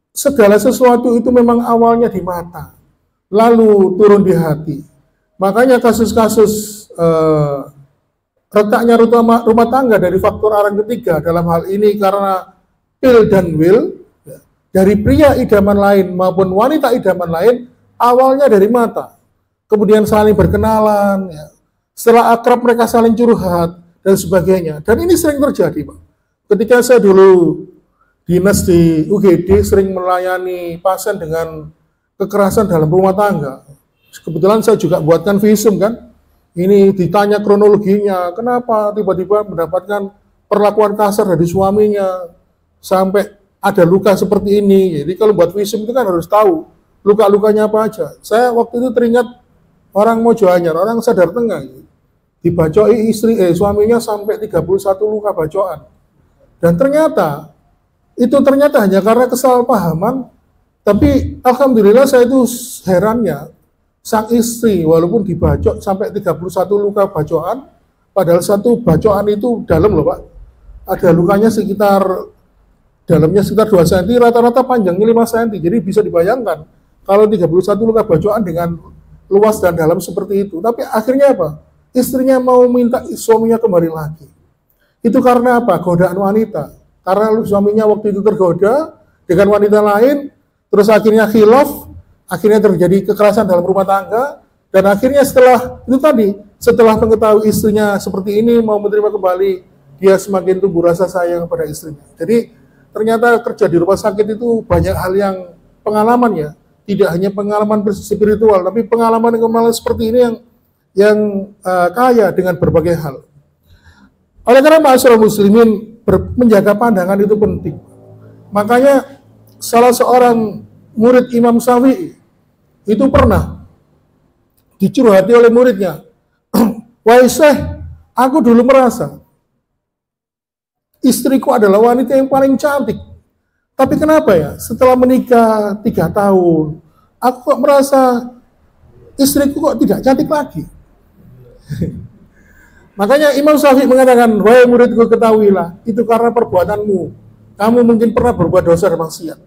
segala sesuatu itu memang awalnya di mata, lalu turun di hati. Makanya kasus-kasus retaknya rumah tangga dari faktor orang ketiga dalam hal ini karena pil dan will, ya, dari pria idaman lain maupun wanita idaman lain, awalnya dari mata. Kemudian saling berkenalan, ya. Setelah akrab mereka saling curhat, dan sebagainya. Dan ini sering terjadi, Pak. Ketika saya dulu dinas di UGD sering melayani pasien dengan kekerasan dalam rumah tangga. Kebetulan saya juga buatkan visum kan. Ini ditanya kronologinya, kenapa tiba-tiba mendapatkan perlakuan kasar dari suaminya sampai ada luka seperti ini. Jadi kalau buat visum itu kan harus tahu luka-lukanya apa aja. Saya waktu itu teringat orang Mojoanyar, orang Sadar Tengah, dibacoi suaminya sampai 31 luka bacokan. Dan ternyata hanya karena kesalahpahaman, tapi alhamdulillah saya itu herannya, sang istri walaupun dibacok sampai 31 luka bacokan, padahal satu bacokan itu dalam loh, Pak. Ada lukanya dalamnya sekitar 2 cm, rata-rata panjangnya 5 cm. Jadi bisa dibayangkan kalau 31 luka bacokan dengan luas dan dalam seperti itu. Tapi akhirnya apa? Istrinya mau minta suaminya kembali lagi. Itu karena apa? Godaan wanita. Karena suaminya waktu itu tergoda dengan wanita lain, terus akhirnya khilaf, akhirnya terjadi kekerasan dalam rumah tangga, Dan akhirnya setelah mengetahui istrinya seperti ini mau menerima kembali, dia semakin tumbuh rasa sayang pada istrinya. Jadi ternyata kerja di rumah sakit itu banyak hal yang pengalaman ya, tidak hanya pengalaman spiritual, tapi pengalaman seperti ini yang kaya dengan berbagai hal. Oleh karena masyarakat muslimin menjaga pandangan itu penting. Makanya salah seorang murid Imam Syafi'i itu pernah dicurhati oleh muridnya, "Wahai Syekh, aku dulu merasa istriku adalah wanita yang paling cantik. Tapi kenapa ya setelah menikah 3 tahun, aku kok merasa istriku kok tidak cantik lagi?" Makanya Imam Syafi'i mengatakan, "Wahai muridku, ketahuilah, itu karena perbuatanmu. Kamu mungkin pernah berbuat dosa dan maksiat.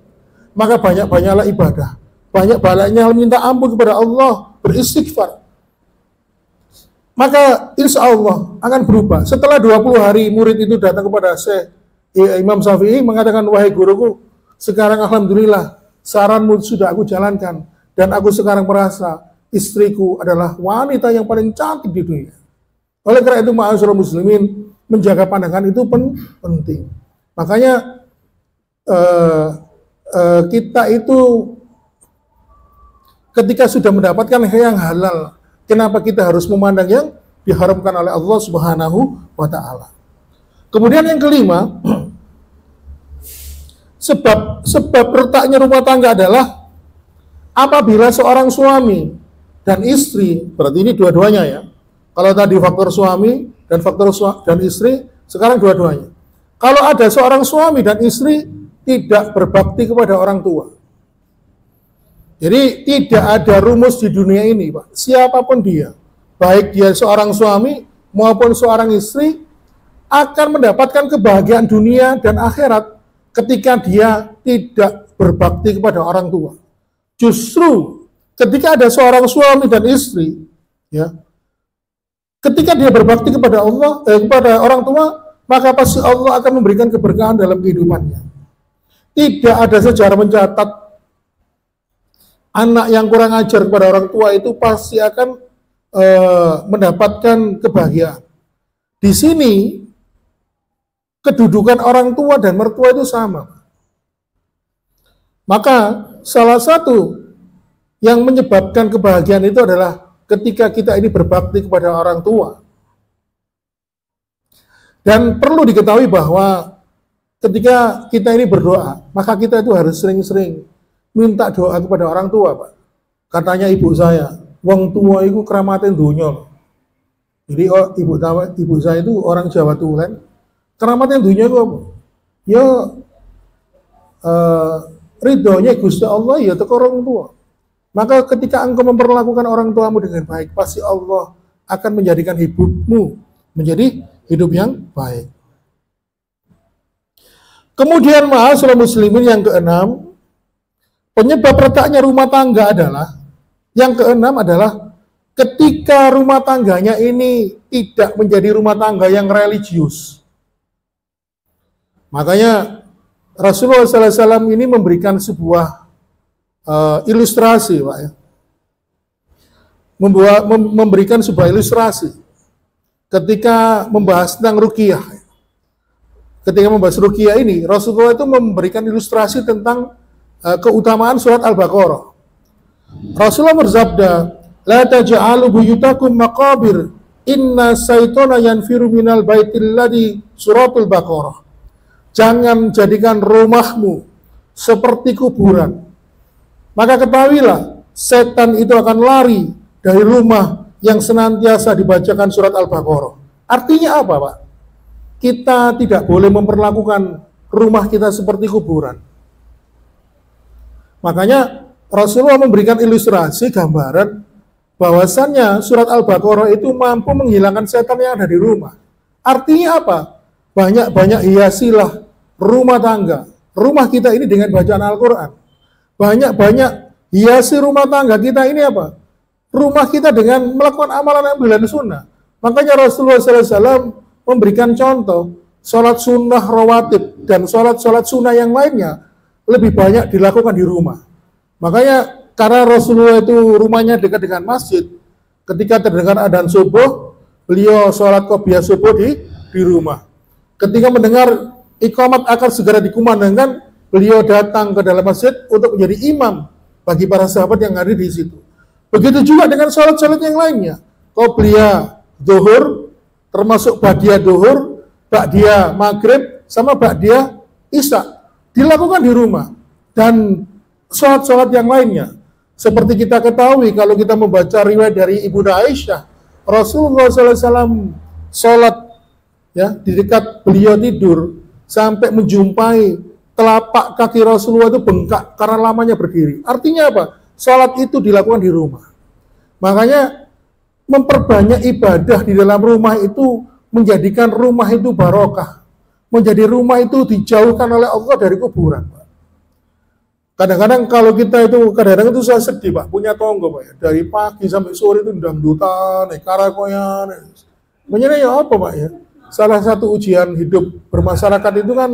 Maka banyak-banyaklah ibadah. Banyak-banyaknya minta ampun kepada Allah, beristighfar. Maka insya Allah akan berubah." Setelah 20 hari murid itu datang kepada Syekh Imam Syafi'i mengatakan, "Wahai guruku, sekarang alhamdulillah saranmu sudah aku jalankan. Dan aku sekarang merasa istriku adalah wanita yang paling cantik di dunia." Oleh karena itu ma'asyiral muslimin, menjaga pandangan itu penting. Makanya kita itu ketika sudah mendapatkan yang halal, kenapa kita harus memandang yang diharamkan oleh Allah Subhanahu wa Ta'ala? Kemudian yang kelima, sebab retaknya rumah tangga adalah apabila seorang suami dan istri, berarti ini dua-duanya ya. Kalau tadi faktor suami dan faktor dan istri, sekarang dua-duanya. Kalau ada seorang suami dan istri tidak berbakti kepada orang tua. Jadi tidak ada rumus di dunia ini, Pak. Siapapun dia, baik dia seorang suami maupun seorang istri, akan mendapatkan kebahagiaan dunia dan akhirat ketika dia tidak berbakti kepada orang tua. Justru ketika ada seorang suami dan istri, ya, ketika dia berbakti kepada Allah, kepada orang tua, maka pasti Allah akan memberikan keberkahan dalam kehidupannya. Tidak ada sejarah mencatat anak yang kurang ajar kepada orang tua itu pasti akan mendapatkan kebahagiaan. Di sini kedudukan orang tua dan mertua itu sama. Maka salah satu yang menyebabkan kebahagiaan itu adalah ketika kita ini berbakti kepada orang tua. Dan perlu diketahui bahwa ketika kita ini berdoa, maka kita itu harus sering-sering minta doa kepada orang tua, Pak. Katanya ibu saya, wong tua itu keramatin dunia. Jadi ibu saya itu orang Jawa Tulen, keramatin dunia itu apa? Ya ridhonya Gusti Allah ya teko orang tua. Maka ketika engkau memperlakukan orang tuamu dengan baik, pasti Allah akan menjadikan hidupmu menjadi hidup yang baik. Kemudian ma'asyiral muslimin yang keenam, penyebab retaknya rumah tangga adalah, yang keenam adalah ketika rumah tangganya ini tidak menjadi rumah tangga yang religius. Makanya Rasulullah SAW ini memberikan sebuah ilustrasi, Pak ya. Memberikan sebuah ilustrasi ketika membahas tentang ruqyah. Ketika membahas ruqyah ini, Rasulullah itu memberikan ilustrasi tentang keutamaan surat Al-Baqarah. Rasulullah bersabda, "La taj'alu buyutakum maqabir, inna syaitana yanfiru minal baitil ladzi," suratul Baqarah. Jangan jadikan rumahmu seperti kuburan. Maka ketahuilah, setan itu akan lari dari rumah yang senantiasa dibacakan surat Al-Baqarah. Artinya apa, Pak? Kita tidak boleh memperlakukan rumah kita seperti kuburan. Makanya Rasulullah memberikan ilustrasi gambaran bahwasannya surat Al-Baqarah itu mampu menghilangkan setan yang ada di rumah. Artinya apa? Banyak-banyak hiasilah rumah tangga, rumah kita ini dengan bacaan Al-Quran. Banyak-banyak hiasi rumah tangga kita ini apa? Rumah kita dengan melakukan amalan yang bilan sunnah. Makanya Rasulullah SAW memberikan contoh, sholat sunnah rawatib dan sholat sunnah yang lainnya lebih banyak dilakukan di rumah. Makanya karena Rasulullah itu rumahnya dekat dengan masjid, Ketika terdengar adzan subuh, beliau sholat qobliyah subuh di rumah. Ketika mendengar iqamat akan segera dikumandangkan, beliau datang ke dalam masjid untuk menjadi imam bagi para sahabat yang ada di situ. Begitu juga dengan sholat-sholat yang lainnya. Qobliyah zuhur, termasuk ba'diyah zuhur, ba'diyah maghrib, sama ba'diyah isya. Dilakukan di rumah. Dan sholat-sholat yang lainnya. Seperti kita ketahui, kalau kita membaca riwayat dari Ibunda Aisyah, Rasulullah SAW sholat ya, di dekat beliau tidur, sampai menjumpai telapak kaki Rasulullah itu bengkak karena lamanya berdiri. Artinya apa? Sholat itu dilakukan di rumah. Makanya memperbanyak ibadah di dalam rumah itu menjadikan rumah itu barokah. Menjadi rumah itu dijauhkan oleh Allah dari kuburan. Kadang-kadang kalau kita itu, kadang-kadang itu saya sedih Pak, punya tonggo Pak ya. Dari pagi sampai sore itu dangdutan, karakoyan. Sebenarnya ya apa Pak ya? Salah satu ujian hidup bermasyarakat itu kan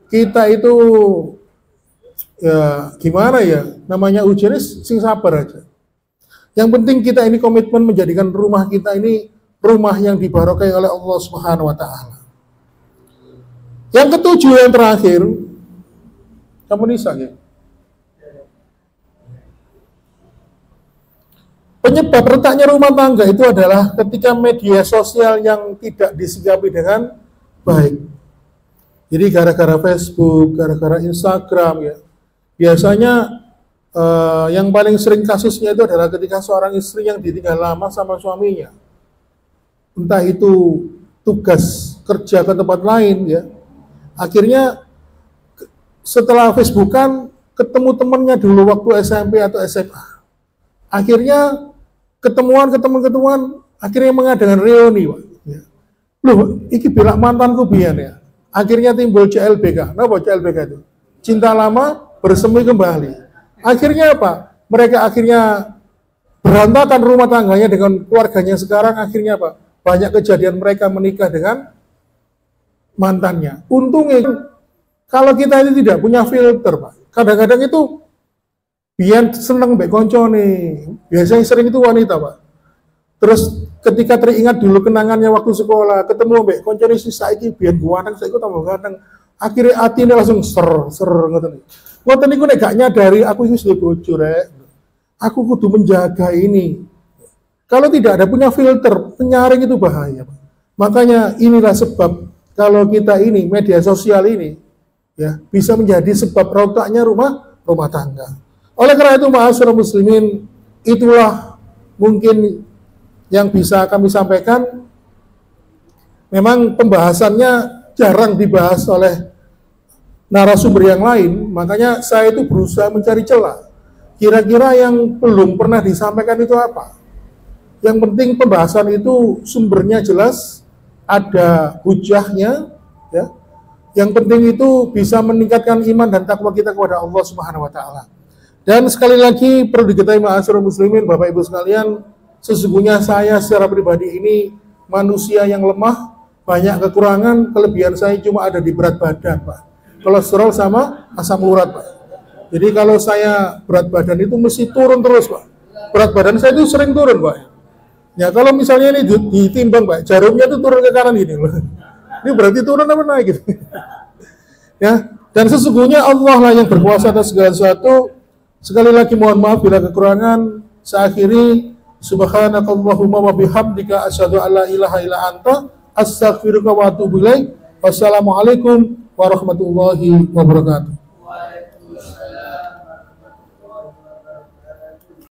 kita itu ya gimana ya? Namanya ujiannya sing sabar aja. Yang penting kita ini komitmen menjadikan rumah kita ini rumah yang dibarokai oleh Allah Subhanahu wa taala. Yang ketujuh yang terakhir, kamu Nisa ya? Penyebab retaknya rumah tangga itu adalah ketika media sosial yang tidak disikapi dengan baik. Jadi gara-gara Facebook, gara-gara Instagram ya. Biasanya yang paling sering kasusnya itu adalah ketika seorang istri yang ditinggal lama sama suaminya. Entah itu tugas kerja ke tempat lain ya. Akhirnya setelah Facebookan ketemu temannya dulu waktu SMP atau SMA. Akhirnya ketemuan, akhirnya mengadakan reuni, Pak. Ya. Loh, iki bilang mantanku biyen ya. Akhirnya timbul CLBK. Apa CLBK itu? Cinta lama bersemi kembali. Akhirnya apa? Mereka akhirnya berantakan rumah tangganya dengan keluarganya sekarang. Akhirnya apa? Banyak kejadian mereka menikah dengan mantannya. Untungnya kalau kita ini tidak punya filter, Pak. Kadang-kadang itu biar seneng mbek koncone. Biasanya sering itu wanita, Pak. Terus ketika teringat dulu kenangannya waktu sekolah, ketemu mbek koncone si saiki biar guanang saiki tambah ganteng. Akhirnya atine langsung ser ngoten. Ngoten niku nek gak nyadari aku iki wis bojo rek. Aku kudu menjaga ini. Kalau tidak ada punya filter, penyaring itu bahaya, Pak. Makanya inilah sebab kalau kita ini media sosial ini ya bisa menjadi sebab rotaknya rumah tangga. Oleh karena itu, ma'asyiral muslimin, itulah mungkin yang bisa kami sampaikan. Memang pembahasannya jarang dibahas oleh narasumber yang lain, makanya saya itu berusaha mencari celah. Kira-kira yang belum pernah disampaikan itu apa? Yang penting pembahasan itu sumbernya jelas, ada hujahnya, ya. Yang penting itu bisa meningkatkan iman dan takwa kita kepada Allah Subhanahu wa taala. Dan sekali lagi perlu diketahui ma'asyiral muslimin, Bapak Ibu sekalian, sesungguhnya saya secara pribadi ini manusia yang lemah, banyak kekurangan, kelebihan saya cuma ada di berat badan, Pak. Kolesterol sama asam urat, Pak. Jadi kalau saya berat badan itu mesti turun terus, Pak. Berat badan saya itu sering turun, Pak. Ya kalau misalnya ini ditimbang, Pak, jarumnya itu turun ke kanan gini loh. Ini berarti turun apa naik gitu. Ya, dan sesungguhnya Allah lah yang berkuasa atas segala sesuatu. Sekali lagi mohon maaf bila kekurangan. Saya akhiri, subhanakallahumma wa bihamdika asyhadu an la ilaha illa anta astaghfiruka wa atubu ilaik. Wassalamualaikum warahmatullahi wabarakatuh.